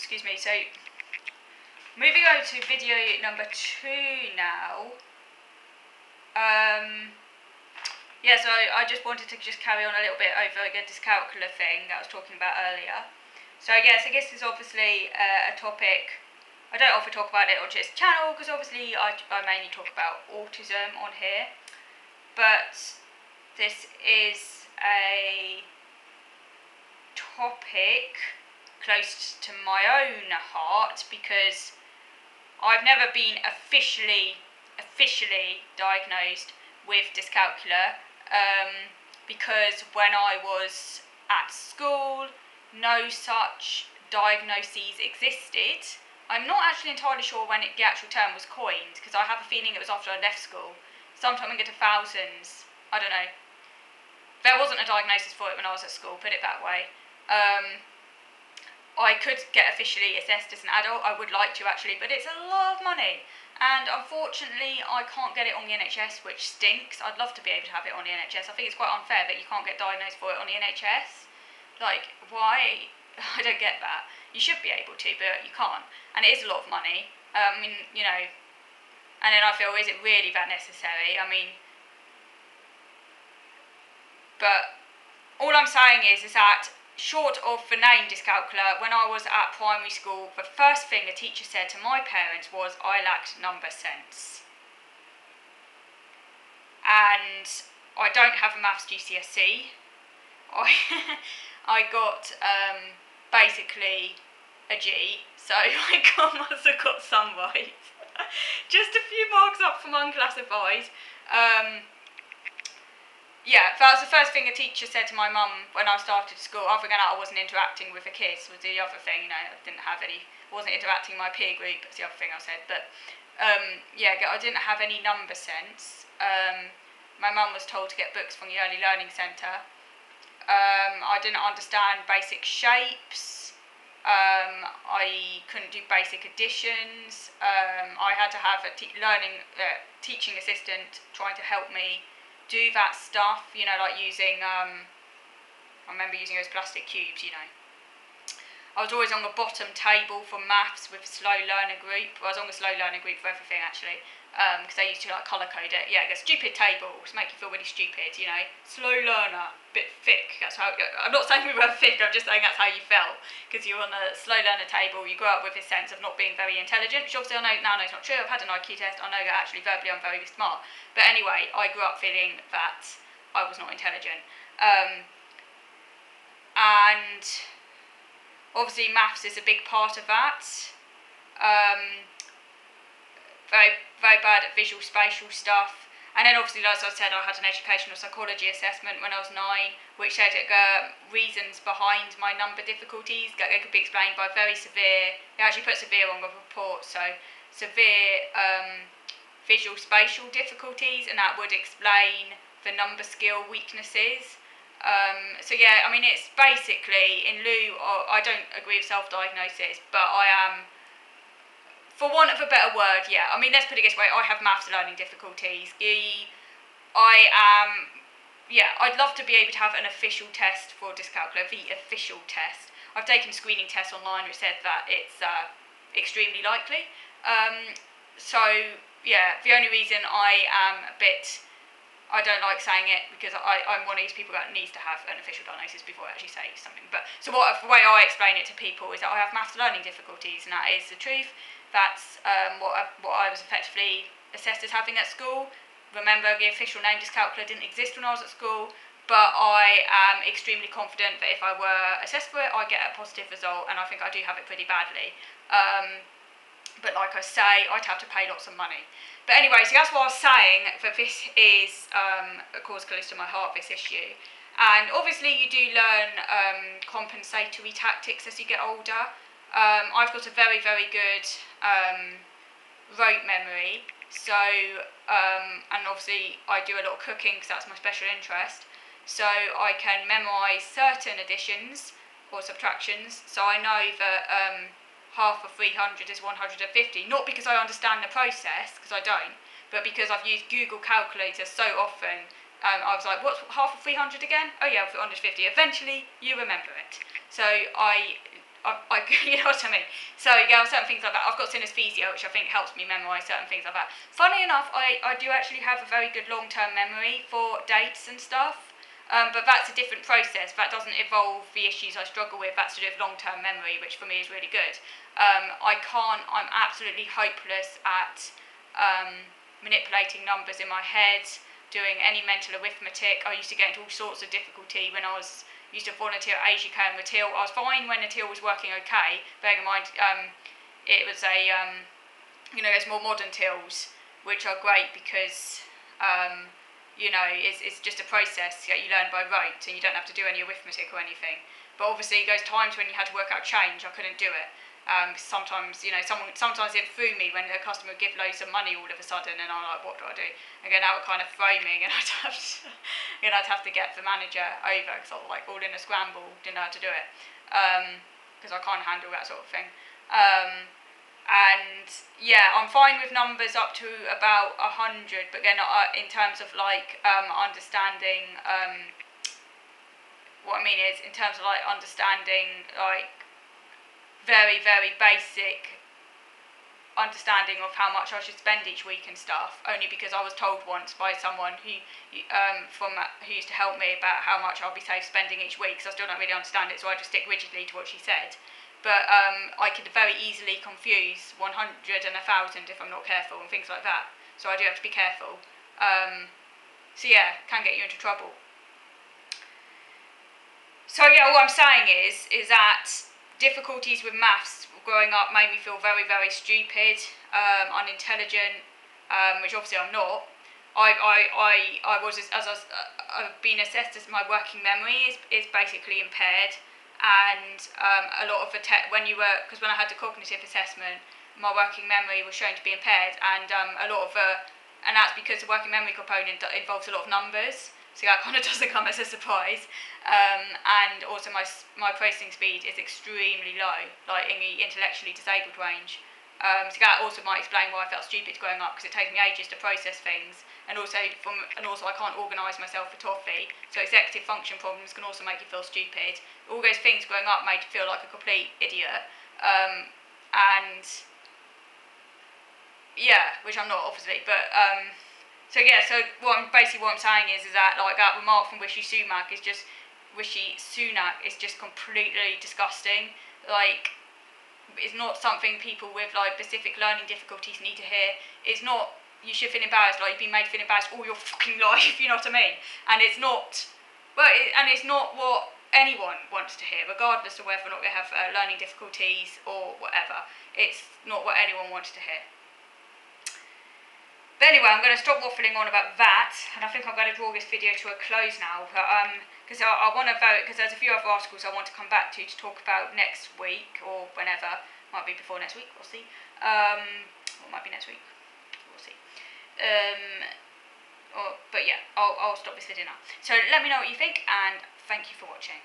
excuse me, so moving over to video number 2 now. Yeah, so I just wanted to just carry on a little bit over the dyscalculia thing that I was talking about earlier. So yes, I guess this is obviously a topic. I don't often talk about it on this channel because obviously I mainly talk about autism on here. But this is a topic close to my own heart because I've never been officially diagnosed with dyscalculia because when I was at school no such diagnoses existed. I'm not actually entirely sure when the actual term was coined because I have a feeling it was after I left school, sometime in the 2000s, I don't know. There wasn't a diagnosis for it when I was at school, put it that way. I could get officially assessed as an adult, I would like to actually, but it's a lot of money. And unfortunately, I can't get it on the NHS, which stinks. I'd love to be able to have it on the NHS. I think it's quite unfair that you can't get diagnosed for it on the NHS. Like, why? I don't get that. You should be able to, but you can't. And it is a lot of money. I mean, you know, and then I feel, is it really that necessary? I mean, but all I'm saying is that short of the name dyscalculia, when I was at primary school, the first thing the teacher said to my parents was I lacked number sense. And I don't have a maths GCSE. I got basically a G, so I must have got some right. Just a few marks up from unclassified. Yeah, that was the first thing a teacher said to my mum when I started school. Other than that, I wasn't interacting with the kids, was the other thing. You know, wasn't interacting with my peer group, that's the other thing I said. But, yeah, I didn't have any number sense. My mum was told to get books from the Early Learning Centre. I didn't understand basic shapes. I couldn't do basic additions. I had to have a teaching assistant trying to help me do that stuff, you know, like using, I remember using those plastic cubes, you know. I was always on the bottom table for maths with a slow learner group. Well, I was on the slow learner group for everything, actually, because they used to, like, colour code it. Yeah, the stupid tables make you feel really stupid, you know. Slow learner, bit thick, that's how, I'm not saying we were thick, I'm just saying that's how you felt, because you were on the slow learner table, you grew up with this sense of not being very intelligent, which obviously I know is not true. I've had an IQ test, I know that actually verbally I'm very smart, but anyway, I grew up feeling that I was not intelligent, and obviously maths is a big part of that. Very, very bad at visual spatial stuff. And then obviously, as I said, I had an educational psychology assessment when I was 9, which said reasons behind my number difficulties that they could be explained by very severe, they actually put severe on the report, so severe visual spatial difficulties, and that would explain the number skill weaknesses. So yeah, I mean, it's basically, in lieu of, I don't agree with self-diagnosis, but I am, for want of a better word, yeah, I mean, let's put it this way, I have maths learning difficulties. I'd love to be able to have an official test for dyscalculia, the official test. I've taken screening tests online which said that it's extremely likely. So, yeah, the only reason I don't like saying it because I'm one of these people that needs to have an official diagnosis before I actually say something. But so the way I explain it to people is that I have maths learning difficulties, and that is the truth. That's what I was effectively assessed as having at school. Remember, the official name dyscalculia didn't exist when I was at school, but I am extremely confident that if I were assessed for it, I'd get a positive result, and I think I do have it pretty badly. But like I say, I'd have to pay lots of money. But anyway, so that's what I was saying, that this is a cause close to my heart, this issue. And obviously you do learn compensatory tactics as you get older. I've got a very, very good rote memory. So, and obviously I do a lot of cooking because that's my special interest. So I can memorise certain additions or subtractions. So I know that half of 300 is 150, not because I understand the process, because I don't, but because I've used Google Calculator so often. I was like, what's half of 300 again? Oh yeah, 150. Eventually, you remember it. So I you know what I mean. So yeah, certain things like that. I've got synesthesia, which I think helps me memorise certain things like that. Funny enough, I do actually have a very good long-term memory for dates and stuff. But that's a different process. That doesn't involve the issues I struggle with. That's to do with long-term memory, which for me is really good. I'm absolutely hopeless at manipulating numbers in my head, doing any mental arithmetic. I used to get into all sorts of difficulty when I used to volunteer at AGK and the till. I was fine when the till was working okay, bearing in mind it was there's more modern tills, which are great because it's just a process that you learn by rote and you don't have to do any arithmetic or anything. But obviously those times when you had to work out change, I couldn't do it. Sometimes it threw me when a customer would give loads of money all of a sudden, and I'm like, what do I do? Again, that would kind of throw me, and I'd have to get the manager over because I was like all in a scramble, didn't know how to do it, because I can't handle that sort of thing. And yeah, I'm fine with numbers up to about 100, but again, in terms of like understanding, what I mean is in terms of like understanding like very, very basic understanding of how much I should spend each week and stuff, only because I was told once by someone who used to help me about how much I'll be safe spending each week, because I still don't really understand it, so I just stick rigidly to what she said. But I could very easily confuse 100 and 1,000 if I'm not careful and things like that, so I do have to be careful. So yeah, can get you into trouble. So yeah, what I'm saying is that difficulties with maths growing up made me feel very, very stupid, unintelligent, which obviously I'm not. I've been assessed as my working memory is basically impaired, and a lot of because when I had the cognitive assessment, my working memory was shown to be impaired, and and that's because the working memory component involves a lot of numbers. So that kind of doesn't come as a surprise. And also my processing speed is extremely low, like in the intellectually disabled range. So that also might explain why I felt stupid growing up, because it takes me ages to process things, and also I can't organise myself for toffee. So executive function problems can also make you feel stupid. All those things growing up made you feel like a complete idiot, and yeah, which I'm not obviously, but. So what I'm saying is that like that remark from Rishi Sunak is just completely disgusting. Like, it's not something people with like specific learning difficulties need to hear. It's not. You should feel embarrassed. Like you've been made to feel embarrassed all your fucking life. You know what I mean? And it's not. It's not what anyone wants to hear, regardless of whether or not they have learning difficulties or whatever. It's not what anyone wants to hear. But anyway, I'm going to stop waffling on about that, and I think I'm going to draw this video to a close now. Because I want to vote, because there's a few other articles I want to come back to talk about next week or whenever. Might be before next week. We'll see. Or it might be next week. We'll see. But yeah, I'll stop this video now. So let me know what you think, and thank you for watching.